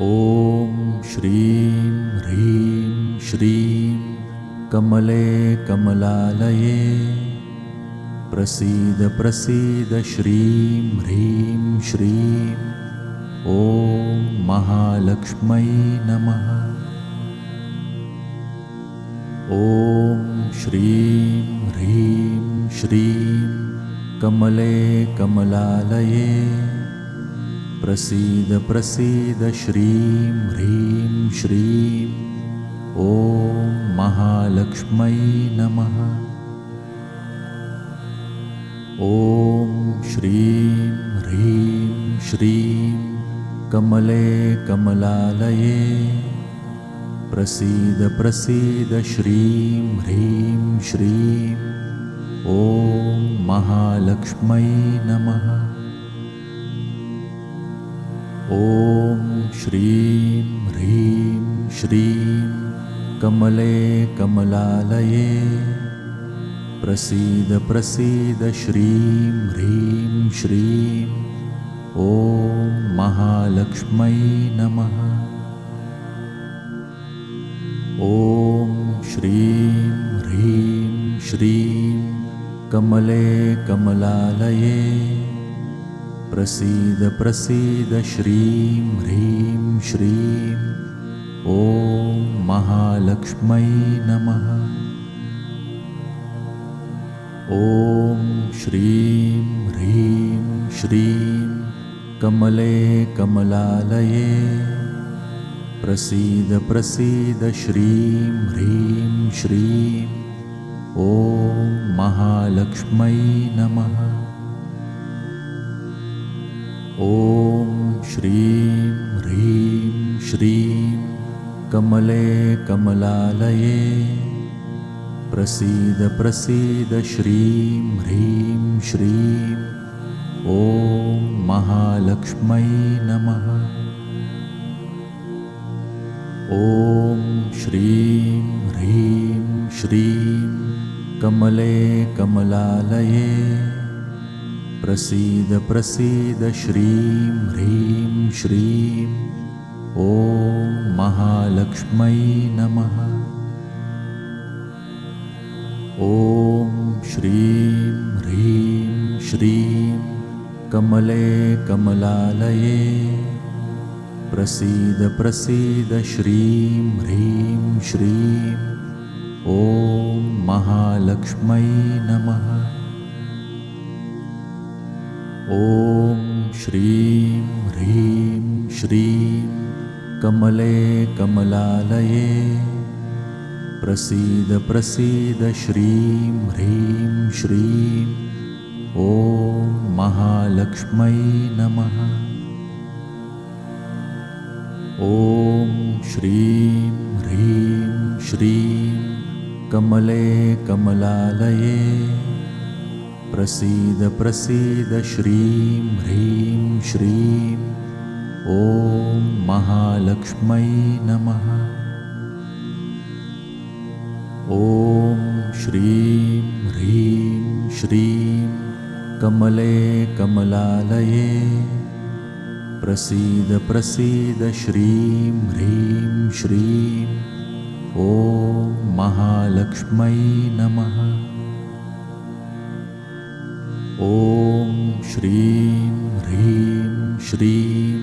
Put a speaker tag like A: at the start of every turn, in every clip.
A: ॐ श्रीं ह्रीं श्रीं कमले कमलालये प्रसीद प्रसीद श्रीं ह्रीं श्रीं ॐ महालक्ष्मै नमः। ॐ श्रीं ह्रीं श्रीं कमले कमलालये प्रसीद प्रसीद श्रीं ह्रीं श्रीं ॐ महालक्ष्मै नमः। ॐ श्रीं ह्रीं श्रीं कमले कमलालये प्रसीद प्रसीद श्रीं ह्रीं श्रीं ॐ महालक्ष्मै नमः। ॐ श्रीं ह्रीं श्रीं कमले कमलालये प्रसीद प्रसीद श्रीं ह्रीं श्रीं ॐ महालक्ष्मै नमः। ॐ श्रीं ह्रीं श्रीं कमले कमलालये प्रसीद प्रसीद श्रीं ह्रीं श्रीं ॐ महालक्ष्मै नमः। ॐ श्रीं ह्रीं श्रीं कमले कमलालये प्रसीद प्रसीद श्रीं ह्रीं श्रीं ॐ महालक्ष्मै नमः। ॐ श्रीं ह्रीं श्रीं कमले कमलालये प्रसीद प्रसीद श्रीं ह्रीं श्रीं ॐ महालक्ष्मै नमः। ॐ श्रीं ह्रीं श्रीं कमले कमलालये प्रसीद प्रसीद श्रीं ह्रीं श्रीं ॐ महालक्ष्मै नमः। ॐ श्रीं ह्रीं श्रीं कमले कमलालये प्रसीद प्रसीद श्रीं ह्रीं श्रीं ॐ महालक्ष्मै नमः। ॐ श्रीं ह्रीं श्रीं कमले कमलालये प्रसीद प्रसीद श्रीं ह्रीं श्रीं ॐ महालक्ष्मै नमः। ॐ श्रीं ह्रीं श्रीं कमले कमलालये प्रसीद प्रसीद श्रीं ह्रीं श्रीं ॐ महालक्ष्मै नमः। ॐ श्रीं ह्रीं श्रीं कमले कमलालये प्रसीद प्रसीद श्रीं ह्रीं श्रीं ॐ महालक्ष्मै नमः। ॐ श्रीं ह्रीं श्रीं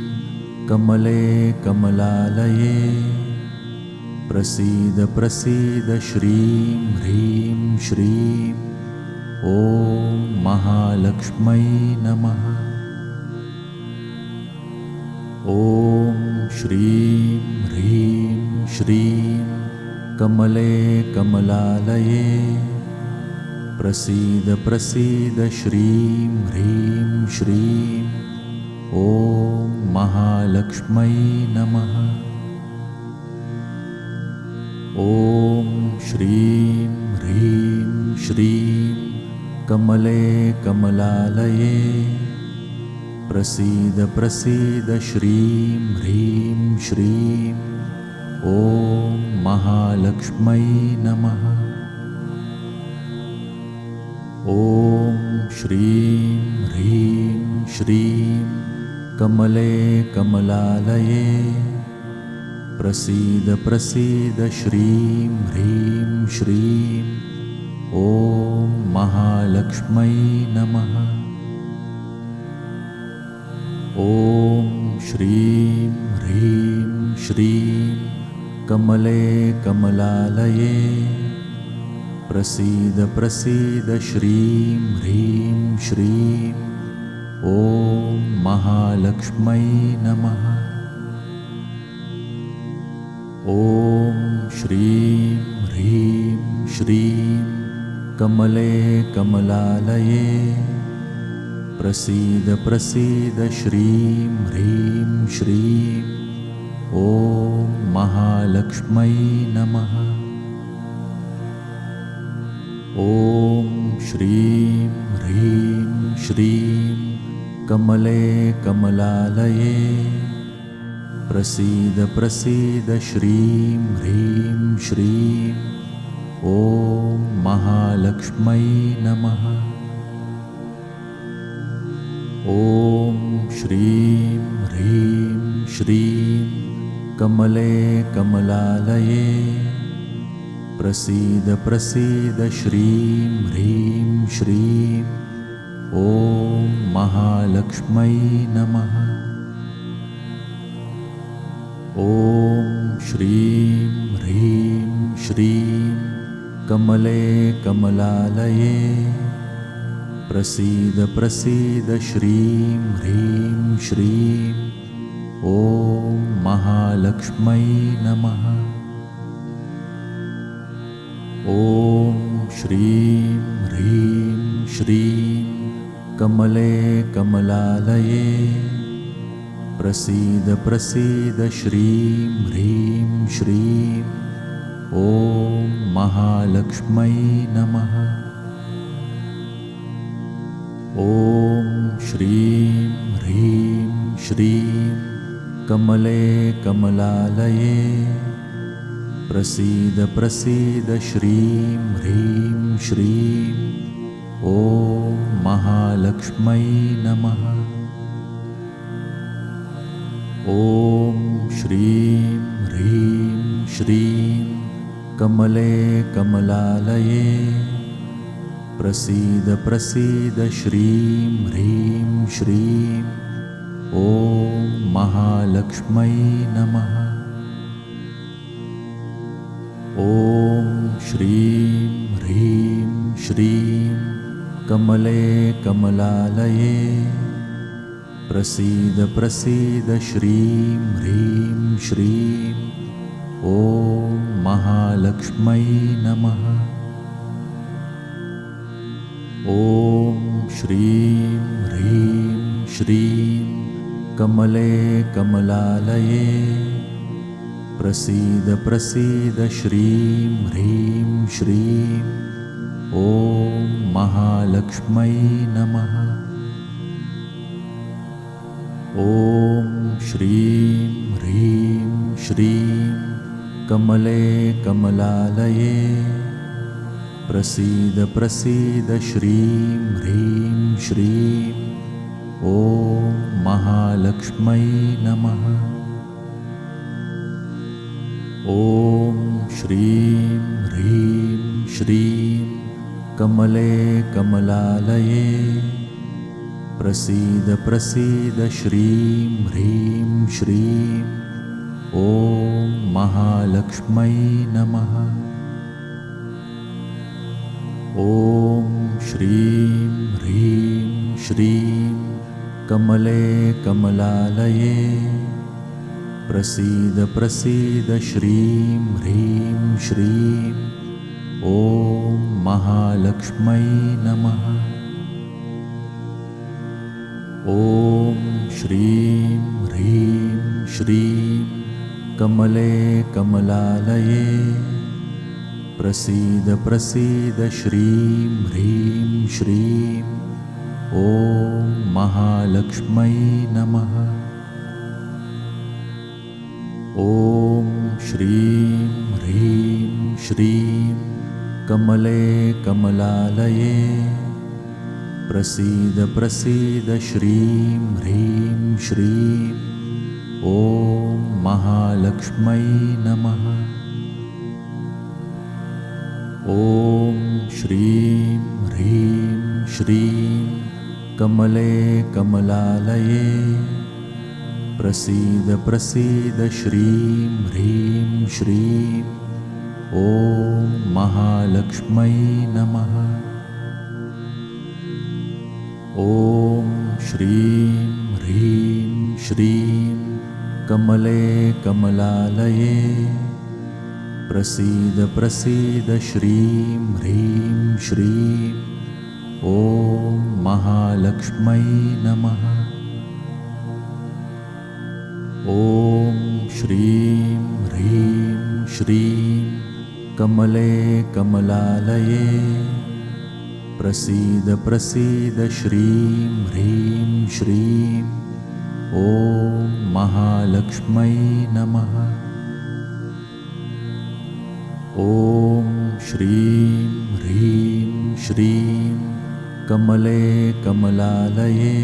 A: कमले कमलालये प्रसीद प्रसीद श्रीं ह्रीं श्रीं ॐ महालक्ष्मै नमः। ॐ श्रीं ह्रीं श्रीं कमले कमलालये प्रसीद प्रसीद श्रीं ह्रीं श्रीं ॐ महालक्ष्मै नमः। ॐ श्रीं ह्रीं श्रीं कमले कमलालये प्रसीद प्रसीद श्रीं ह्रीं श्रीं ॐ महालक्ष्मै नमः। ॐ श्रीं ह्रीं श्रीं कमले कमलालये प्रसीद प्रसीद श्रीं ह्रीं श्रीं ॐ महालक्ष्मै नमः। ॐ श्रीं ह्रीं श्रीं कमले कमलालये प्रसीद प्रसीद श्रीं ह्रीं श्रीं ॐ महालक्ष्मै नमः। ॐ श्रीं ह्रीं श्रीं कमले कमलालये प्रसीद प्रसीद श्रीं ह्रीं श्रीं ॐ महालक्ष्मै नमः। ॐ श्रीं ह्रीं श्रीं कमले कमलालये प्रसीद प्रसीद श्रीं ह्रीं श्रीं ॐ महालक्ष्मै नमः। ॐ श्रीं ह्रीं श्रीं कमले कमलालये प्रसीद प्रसीद श्रीं ह्रीं श्रीं ॐ महालक्ष्मै नमः। ॐ श्रीं ह्रीं श्रीं कमले कमलालये प्रसीद प्रसीद श्रीं ह्रीं श्रीं ॐ महालक्ष्मै नमः। ॐ श्रीं ह्रीं श्रीं कमले कमलालये प्रसीद प्रसीद श्रीं ह्रीं श्रीं ॐ महालक्ष्मै नमः। ॐ श्रीं ह्रीं श्रीं कमले कमलालये प्रसीद प्रसीद श्रीं ह्रीं श्रीं ॐ महालक्ष्मै नमः। ॐ श्रीं ह्रीं श्रीं कमले कमलालये प्रसीद प्रसीद श्रीं ह्रीं श्रीं ॐ महालक्ष्मै नमः। ॐ श्रीं ह्रीं श्रीं कमले कमलालये प्रसीद प्रसीद श्रीं ह्रीं श्रीं ॐ महालक्ष्मै नमः। ॐ श्रीं ह्रीं श्रीं कमले कमलालये प्रसीद प्रसीद श्रीं ह्रीं श्रीं ॐ महालक्ष्मै नमः। ॐ श्रीं ह्रीं श्रीं कमले कमलालये प्रसीद प्रसीद श्रीं ह्रीं श्रीं ॐ महालक्ष्मै नमः। ॐ श्रीं ह्रीं श्रीं कमले कमलालये प्रसीद प्रसीद श्रीं ह्रीं श्रीं ॐ महालक्ष्मै नमः। ॐ श्रीं ह्रीं श्रीं कमले कमलालये प्रसीद प्रसीद श्रीं ह्रीं श्रीं ॐ महालक्ष्मै नमः। ॐ श्रीं ह्रीं श्रीं कमले कमलालये प्रसीद प्रसीद श्रीं ह्रीं श्रीं ॐ महालक्ष्मै नमः। ॐ श्रीं ह्रीं श्रीं कमले कमलालये प्रसीद प्रसीद श्रीं ह्रीं श्रीं ॐ महालक्ष्मै नमः। ॐ श्रीं ह्रीं श्रीं कमले कमलालये प्रसीद प्रसीद श्रीं ह्रीं श्रीं ॐ महालक्ष्मै नमः। ॐ श्रीं ह्रीं श्रीं कमले कमलालये प्रसीद प्रसीद श्रीं ह्रीं श्रीं ॐ महालक्ष्मै नमः। ॐ श्रीं ह्रीं श्रीं कमले कमलालये प्रसीद प्रसीद श्रीं ह्रीं श्रीं ॐ महालक्ष्मै नमः। ॐ श्रीं ह्रीं श्रीं कमले कमलालये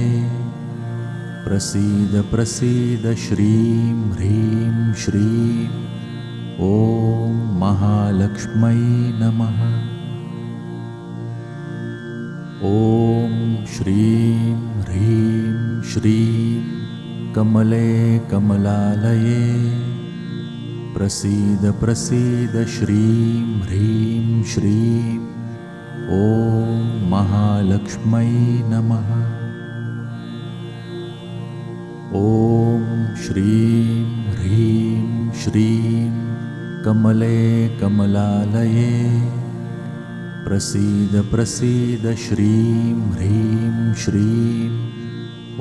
A: प्रसीद प्रसीद श्रीं ह्रीं श्रीं ॐ महालक्ष्मै नमः। ॐ श्रीं ह्रीं श्रीं कमले कमलालये प्रसीद प्रसीद श्रीं ह्रीं श्रीं ॐ महालक्ष्मै नमः। ॐ श्रीं ह्रीं श्रीं कमले कमलालये प्रसीद प्रसीद श्रीं ह्रीं श्रीं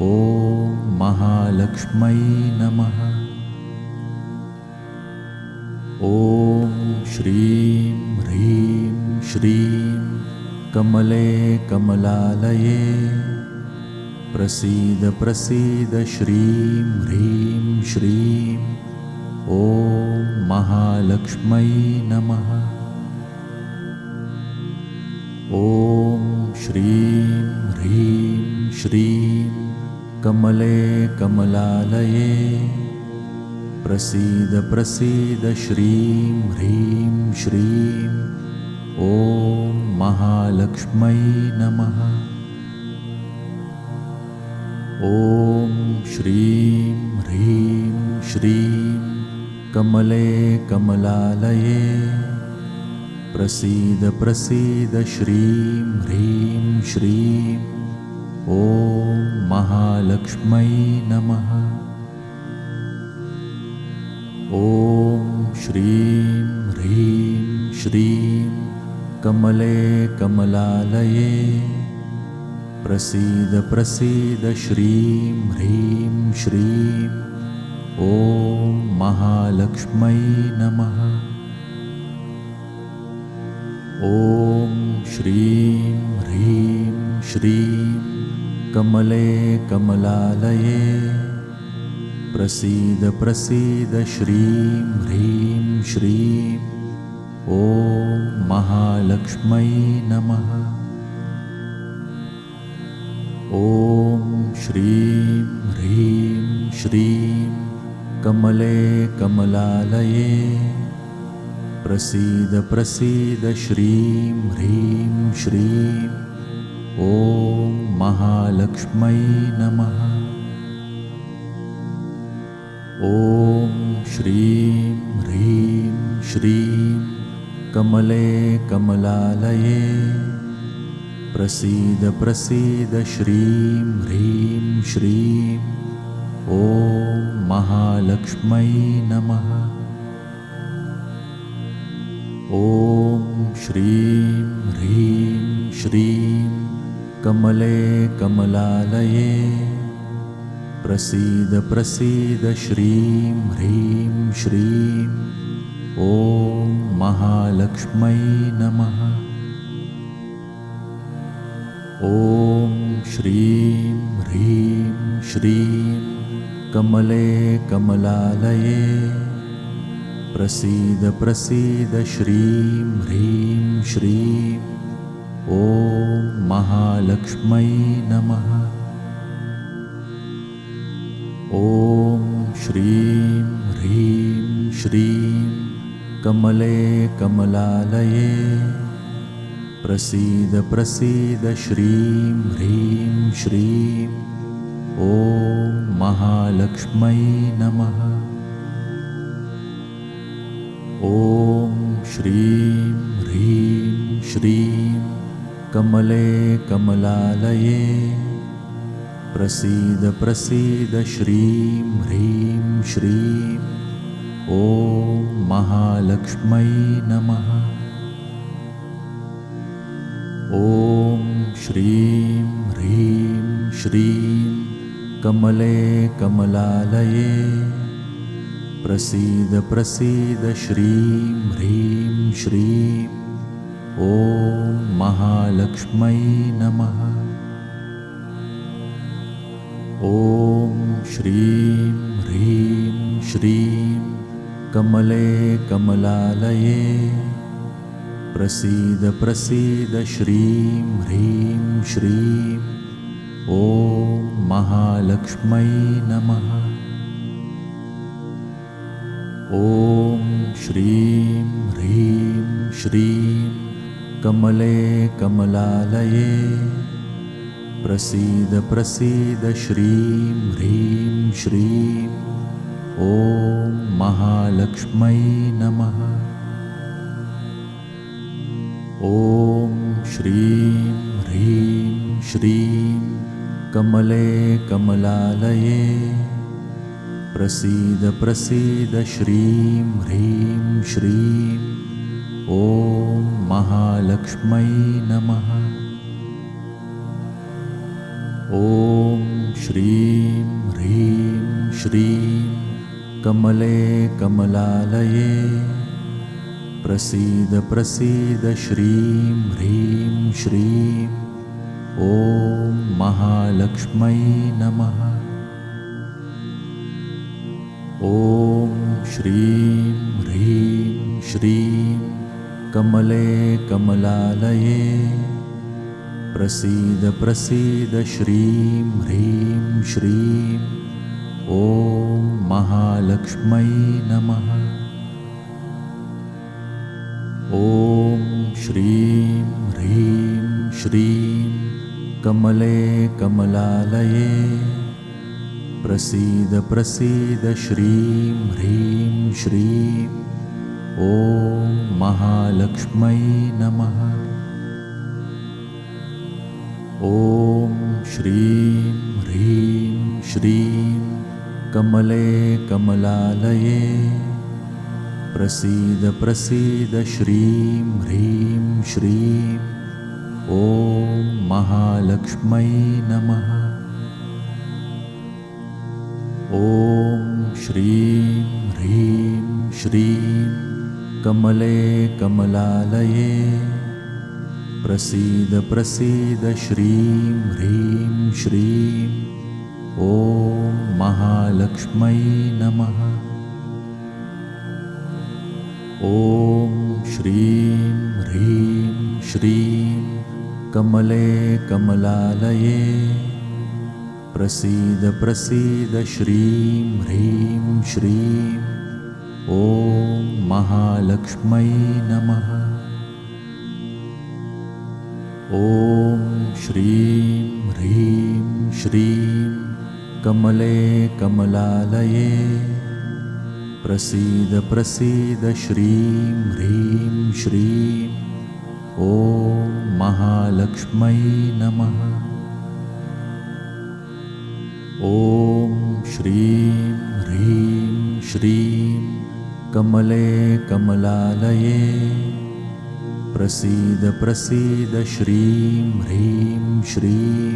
A: ॐ महालक्ष्मै नमः। ॐ श्रीं ह्रीं श्रीं कमले कमलालये प्रसीद प्रसीद श्रीं ह्रीं श्रीं ॐ महालक्ष्मै नमः। ॐ श्रीं ह्रीं श्रीं कमले कमलालये प्रसीद प्रसीद श्रीं ह्रीं श्रीं ॐ महालक्ष्मै नमः। ॐ श्रीं ह्रीं श्रीं कमले कमलालये प्रसीद प्रसीद श्रीं ह्रीं श्रीं ॐ महालक्ष्मै नमः। ॐ श्रीं ह्रीं श्रीं कमले कमलालये प्रसीद प्रसीद श्रीं ह्रीं श्रीं ॐ महालक्ष्मै नमः। ॐ श्रीं ह्रीं श्रीं कमले कमलालये प्रसीद प्रसीद श्रीं ह्रीं श्रीं ॐ महालक्ष्मै नमः। ॐ श्रीं ह्रीं श्रीं कमले कमलालये प्रसीद प्रसीद श्रीं ह्रीं श्रीं ॐ महालक्ष्मै नमः। ॐ श्रीं ह्रीं श्रीं कमले कमलालये प्रसीद प्रसीद श्रीं ह्रीं श्रीं ॐ महालक्ष्मै नमः। ॐ श्रीं ह्रीं श्रीं कमले कमलालये प्रसीद प्रसीद श्रीं ह्रीं श्रीं ॐ महालक्ष्मै नमः। ॐ श्रीं ह्रीं श्रीं कमले कमलालये प्रसीद प्रसीद श्रीं ह्रीं श्रीं ॐ महालक्ष्मै नमः। ॐ श्रीं ह्रीं श्रीं कमले कमलालये प्रसीद प्रसीद श्रीं ह्रीं श्रीं ॐ महालक्ष्म्यै नमः। ॐ श्रीं ह्रीं श्रीं कमले कमलालये प्रसीद प्रसीद श्रीं ह्रीं श्रीं ॐ महालक्ष्म्यै नमः। ॐ श्रीं ह्रीं श्रीं कमले कमलालये प्रसीद प्रसीद श्रीं ह्रीं श्रीं ॐ महालक्ष्म्यै नमः। ॐ श्रीं ह्रीं श्रीं कमले कमलालये प्रसीद प्रसीद श्रीं ह्रीं श्रीं ॐ महालक्ष्म्यै नमः। ॐ श्रीं ह्रीं श्रीं कमले कमलालये प्रसीद प्रसीद श्रीं ह्रीं श्रीं ॐ महालक्ष्म्यै नमः। ॐ श्रीं ह्रीं श्रीं कमले कमलालये प्रसीद प्रसीद श्रीं ह्रीं श्रीं ॐ महालक्ष्म्यै नमः। ॐ श्रीं ह्रीं श्रीं कमले कमलालये प्रसीद प्रसीद श्रीं ह्रीं श्रीं ॐ महालक्ष्म्यै नमः। ॐ श्रीं ह्रीं श्रीं कमले कमलालये प्रसीद प्रसीद श्रीं ह्रीं श्रीं ॐ महालक्ष्म्यै नमः। ॐ श्रीं ह्रीं श्रीं कमले कमलालये प्रसीद प्रसीद श्रीं ह्रीं श्रीं ॐ महालक्ष्म्यै नमः। ॐ श्रीं ह्रीं श्रीं कमले कमलालये प्रसीद प्रसीद श्रीं ह्रीं श्रीं ॐ महालक्ष्म्यै नमः। ॐ श्रीं ह्रीं श्रीं कमले कमलालये प्रसीद प्रसीद श्रीं ह्रीं श्रीं ॐ महालक्ष्म्यै नमः। ॐ श्रीं ह्रीं श्रीं कमले कमलालये प्रसीद प्रसीद श्रीं ह्रीं श्रीं ॐ महालक्ष्म्यै नमः। ॐ श्रीं ह्रीं श्रीं कमले कमलालये प्रसीद प्रसीद श्रीं ह्रीं श्रीं ॐ महालक्ष्म्यै नमः। ॐ श्रीं ह्रीं श्रीं कमले कमलालये प्रसीद प्रसीद श्रीं ह्रीं श्रीं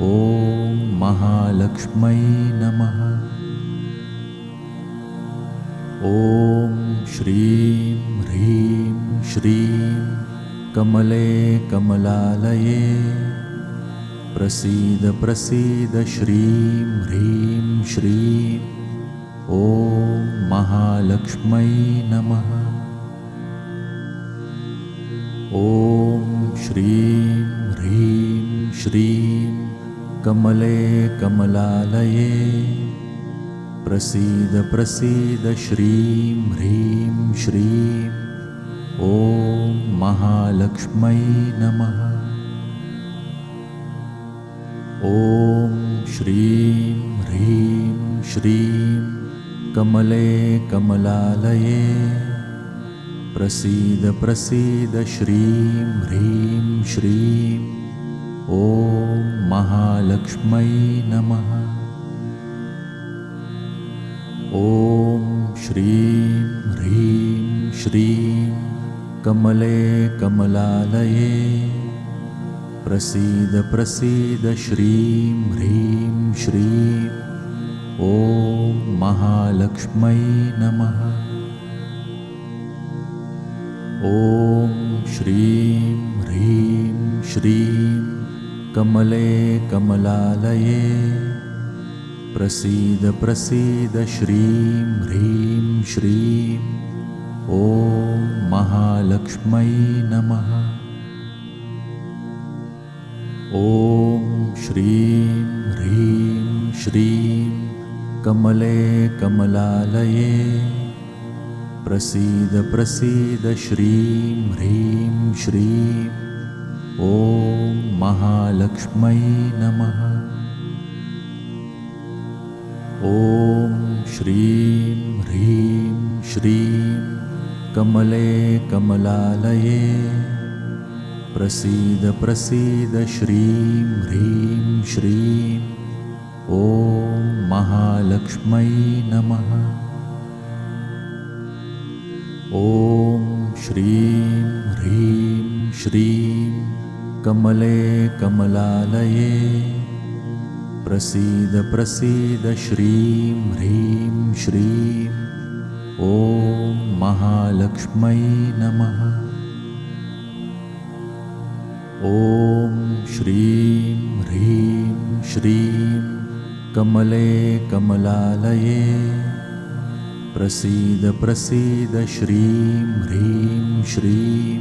A: ॐ महालक्ष्म्यै नमः। ॐ श्रीं ह्रीं श्रीं कमले कमलालये प्रसीद प्रसीद श्रीं ह्रीं श्रीं ॐ महालक्ष्म्यै नमः। ॐ श्रीं ह्रीं श्रीं कमले कमलालये प्रसीद प्रसीद श्रीं ह्रीं श्रीं ॐ महालक्ष्मै नमः। ॐ श्रीं ह्रीं श्रीं कमले कमलालये प्रसीद प्रसीद श्रीं ह्रीं श्रीं ॐ महालक्ष्मै नमः। ॐ श्रीं ह्रीं श्रीं कमले कमलालये प्रसीद प्रसीद श्रीं ह्रीं श्रीं ॐ महालक्ष्मै नमः। ॐ श्रीं ह्रीं श्रीं कमले कमलालये प्रसीद प्रसीद श्रीं ह्रीं श्रीं ॐ महालक्ष्मै नमः। ॐ श्रीं ह्रीं श्रीं कमले कमलालये प्रसीद प्रसीद श्रीं ह्रीं श्रीं ॐ महालक्ष्मै नमः। ॐ श्रीं ह्रीं श्रीं कमले कमलालये प्रसीद प्रसीद श्रीं ह्रीं श्रीं ॐ महालक्ष्मै नमः। ॐ श्रीं ह्रीं श्रीं कमले कमलालये प्रसीद प्रसीद श्रीं ह्रीं श्रीं ॐ महालक्ष्मै नमः। ॐ श्रीं ह्रीं श्रीं कमले कमलालये प्रसीद प्रसीद श्रीं ह्रीं श्रीं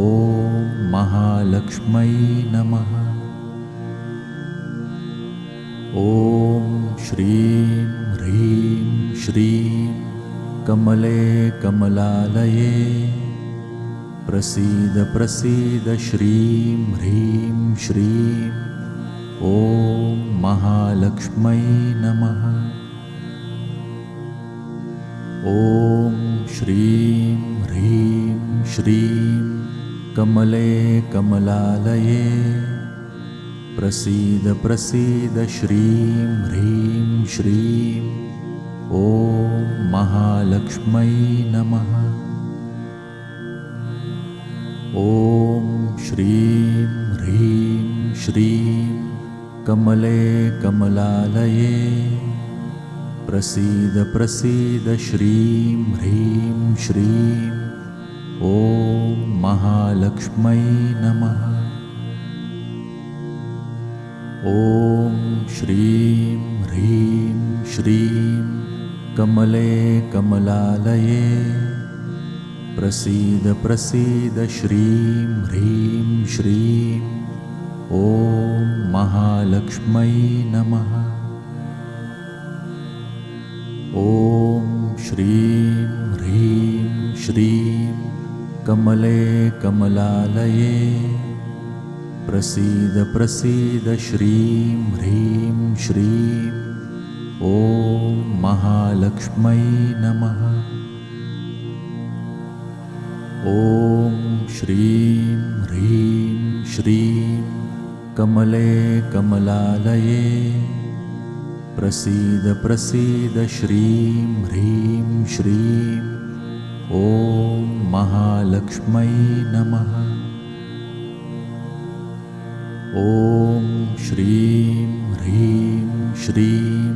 A: ॐ महालक्ष्मै नमः। ॐ श्रीं ह्रीं श्रीं कमले कमलालये प्रसीद प्रसीद श्रीं ह्रीं श्रीं ॐ महालक्ष्मै नमः। ॐ श्रीं ह्रीं श्रीं कमले कमलालये प्रसीद प्रसीद श्रीं ह्रीं श्रीं ॐ महालक्ष्मै नमः। ॐ श्रीं ह्रीं श्रीं कमले कमलालये प्रसीद प्रसीद श्रीं ह्रीं श्रीं ॐ महालक्ष्मै नमः। ॐ श्रीं ह्रीं श्रीं कमले कमलालये प्रसीद प्रसीद श्रीं ह्रीं श्रीं ॐ महालक्ष्मै नमः। ॐ श्रीं ह्रीं श्रीं कमले कमलालये प्रसीद प्रसीद श्रीं ह्रीं श्रीं ॐ महालक्ष्मै नमः। ॐ श्रीं ह्रीं श्रीं कमले कमलालये प्रसीद प्रसीद श्रीं ह्रीं श्रीं ॐ महालक्ष्मै नमः। ॐ श्रीं ह्रीं श्रीं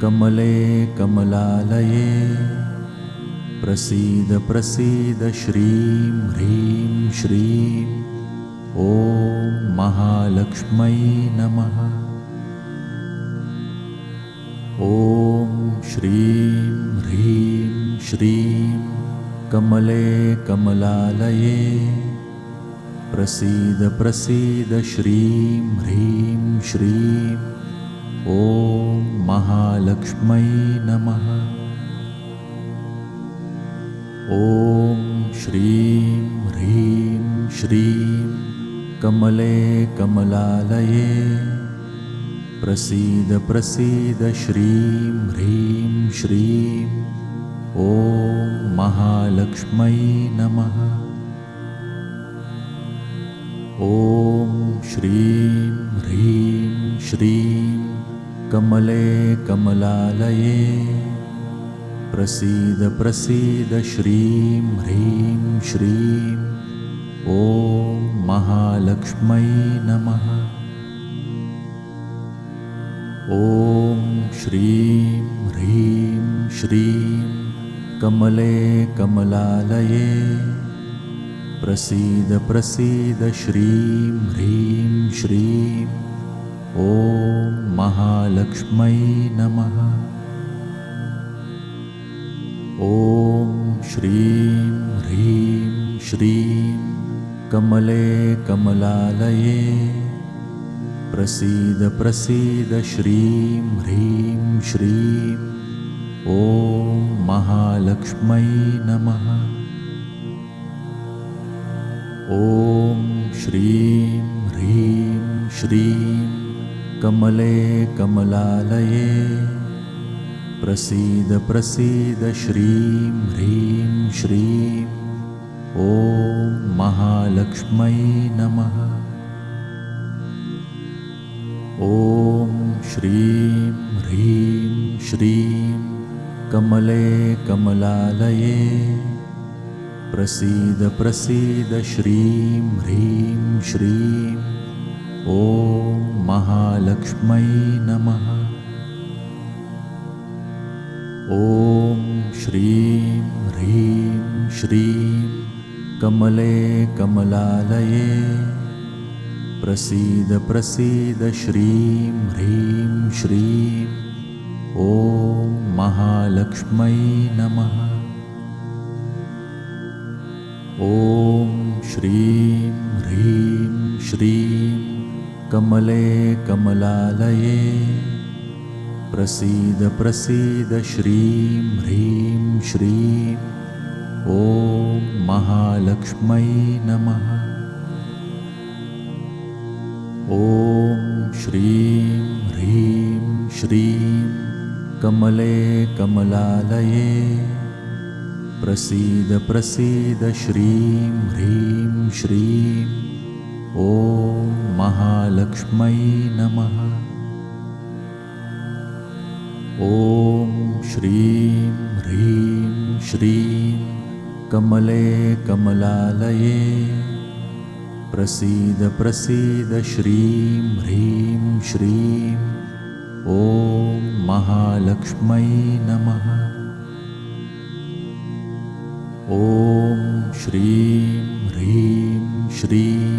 A: कमले कमलालये प्रसीद प्रसीद श्रीं ह्रीं श्रीं ॐ महालक्ष्मै नमः। ॐ श्रीं ह्रीं श्रीं कमले कमलालये प्रसीद प्रसीद श्रीं ह्रीं श्रीं ॐ महालक्ष्मै नमः। ॐ श्रीं ह्रीं श्रीं कमले कमलालये प्रसीद प्रसीद श्रीं ह्रीं श्रीं ॐ महालक्ष्मै नमः। ॐ श्रीं ह्रीं श्रीं कमले कमलालये प्रसीद प्रसीद श्रीं ह्रीं श्रीं ॐ महालक्ष्मै नमः। ॐ श्रीं ह्रीं श्रीं कमले कमलालये प्रसीद प्रसीद श्रीं ह्रीं श्रीं ॐ महालक्ष्मै नमः। ॐ श्रीं ह्रीं श्रीं कमले कमलालये प्रसीद प्रसीद श्रीं ह्रीं श्रीं ॐ महालक्ष्मै नमः। ॐ श्रीं ह्रीं श्रीं कमले कमलालये प्रसीद प्रसीद श्रीं ह्रीं श्रीं ॐ महालक्ष्मै नमः। ॐ श्रीं ह्रीं श्रीं कमले कमलालये प्रसीद प्रसीद श्रीं ह्रीं श्रीं ॐ महालक्ष्मै नमः। ॐ श्रीं ह्रीं श्रीं कमले कमलालये प्रसीद प्रसीद श्रीं ह्रीं श्रीं ॐ महालक्ष्मै नमः। ॐ श्रीं ह्रीं श्रीं कमले कमलालये प्रसीद प्रसीद श्रीं ह्रीं श्रीं ॐ महालक्ष्मै नमः। ॐ श्रीं ह्रीं श्रीं कमले कमलालये प्रसीद प्रसीद श्रीं ह्रीं श्रीं ॐ महालक्ष्मै नमः। ॐ श्रीं ह्रीं श्रीं कमले कमलालये प्रसीद प्रसीद श्रीं ह्रीं श्रीं ॐ महालक्ष्मै नमः। ॐ श्रीं ह्रीं श्रीं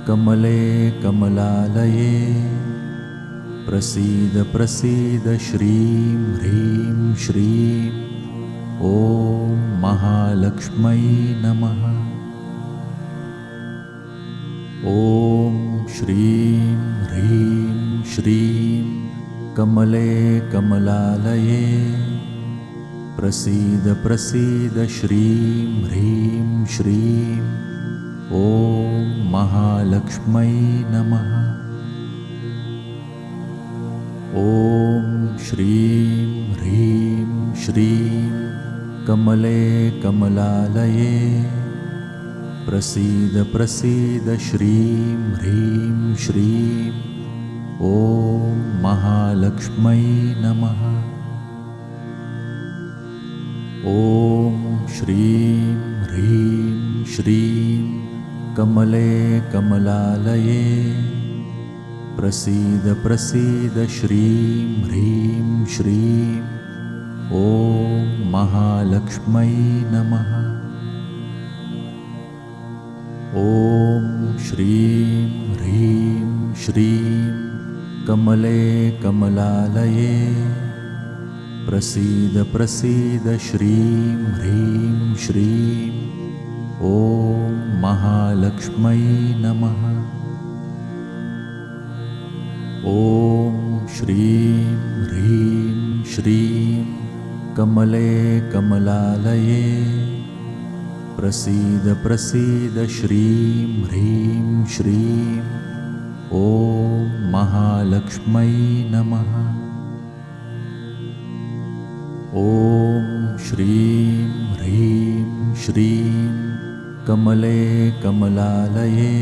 A: कमले कमलालये प्रसीद प्रसीद श्रीं ह्रीं श्रीं ॐ महालक्ष्मै नमः। ॐ श्रीं ह्रीं श्रीं कमले कमलालये प्रसीद प्रसीद श्रीं ह्रीं श्रीं ॐ महालक्ष्मै नमः। ॐ श्रीं ह्रीं श्रीं कमले कमलालये प्रसीद प्रसीद श्रीं ह्रीं श्रीं ॐ महालक्ष्मै नमः। ॐ श्रीं ह्रीं श्रीं कमले कमलालये प्रसीद प्रसीद श्रीं ह्रीं श्रीं ॐ महालक्ष्मै नमः। ॐ श्रीं ह्रीं श्रीं कमले कमलालये प्रसीद प्रसीद श्रीं ह्रीं श्रीं ॐ महालक्ष्मै नमः। ॐ श्रीं ह्रीं श्रीं कमले कमलालये प्रसीद प्रसीद श्रीं ह्रीं श्रीं ॐ महालक्ष्मै नमः। ॐ श्रीं ह्रीं श्रीं कमले कमलालये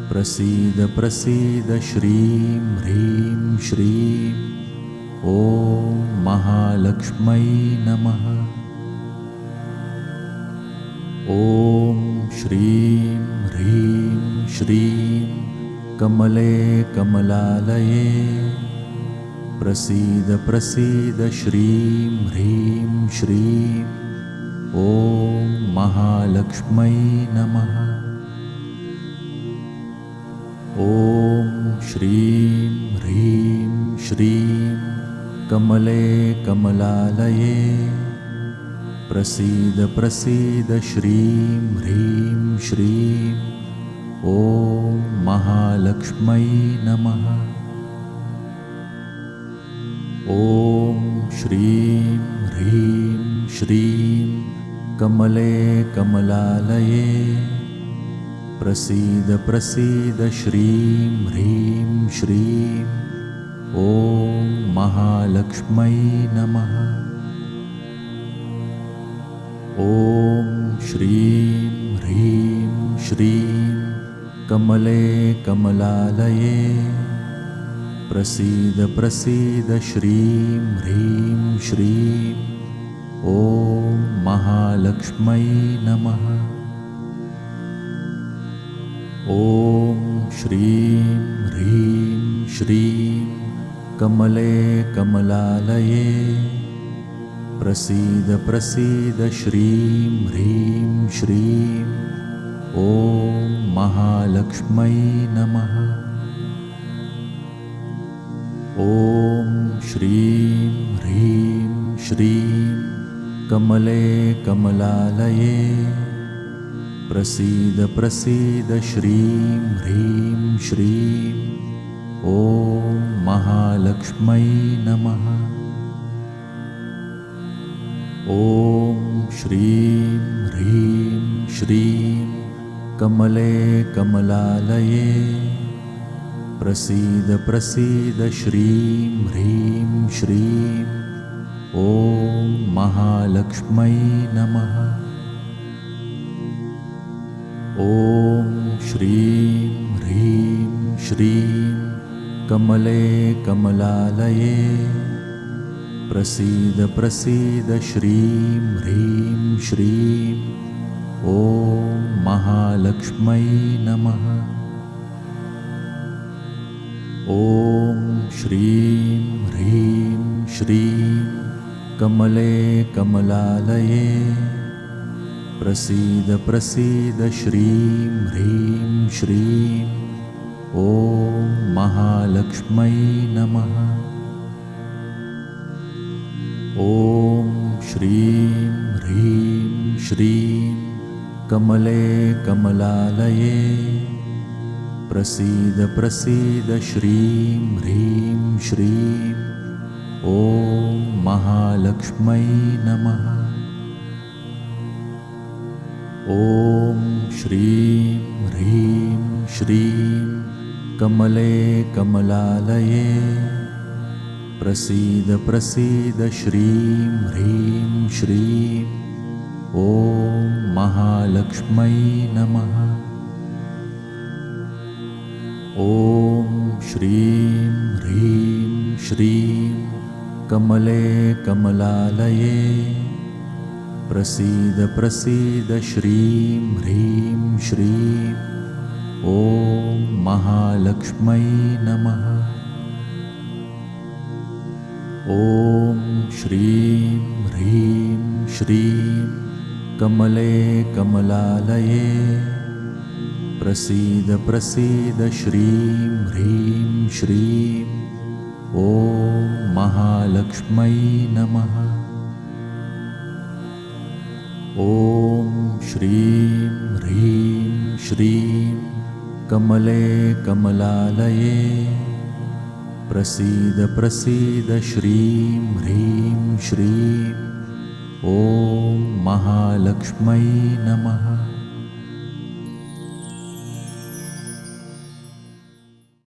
A: प्रसीद प्रसीद श्रीं ह्रीं श्रीं ॐ महालक्ष्मै नमः। ॐ श्रीं ह्रीं श्रीं कमले कमलालये प्रसीद प्रसीद श्रीं ह्रीं श्रीं ॐ महालक्ष्मै नमः। ॐ श्रीं ह्रीं श्रीं कमले कमलालये प्रसीद प्रसीद श्रीं ह्रीं श्रीं ॐ महालक्ष्मै नमः। ॐ श्रीं ह्रीं श्रीं कमले कमलालये प्रसीद प्रसीद श्रीं ह्रीं श्रीं ॐ महालक्ष्मै नमः। ॐ श्रीं ह्रीं श्रीं कमले कमलालये प्रसीद प्रसीद श्रीं ह्रीं श्रीं ॐ महालक्ष्मै नमः। ॐ श्रीं ह्रीं श्रीं कमले कमलालये प्रसीद प्रसीद श्रीं ह्रीं श्रीं ॐ महालक्ष्मै नमः। ॐ श्रीं ह्रीं श्रीं कमले कमलालये प्रसीद प्रसीद श्रीं ह्रीं श्रीं ॐ महालक्ष्मै नमः। ॐ श्रीं ह्रीं श्रीं कमले कमलालये प्रसीद प्रसीद श्रीं ह्रीं श्रीं ॐ महालक्ष्मै नमः। ॐ श्रीं ह्रीं श्रीं कमले कमलालये प्रसीद प्रसीद श्रीं ह्रीं श्रीं ॐ महालक्ष्मै नमः। ॐ श्रीं ह्रीं श्रीं कमले कमलालये प्रसीद प्रसीद श्रीं ह्रीं श्रीं ॐ महालक्ष्मै नमः। ॐ श्रीं ह्रीं श्रीं कमले कमलालये प्रसीद प्रसीद श्रीं ह्रीं श्रीं ॐ महालक्ष्मै नमः। ॐ श्रीं ह्रीं श्रीं कमले कमलालये प्रसीद प्रसीद श्रीं ह्रीं श्रीं ॐ महालक्ष्मै नमः। ॐ श्रीं ह्रीं श्रीं कमले कमलालये प्रसीद प्रसीद श्रीं ह्रीं श्रीं ॐ महालक्ष्मै नमः। ॐ श्रीं ह्रीं श्रीं कमले कमलालये प्रसीद प्रसीद श्रीं ह्रीं श्रीं ॐ महालक्ष्मै नमः। ॐ श्रीं ह्रीं श्रीं कमले कमलालये प्रसीद प्रसीद श्रीं ह्रीं श्रीं ॐ महालक्ष्म्यै नमः।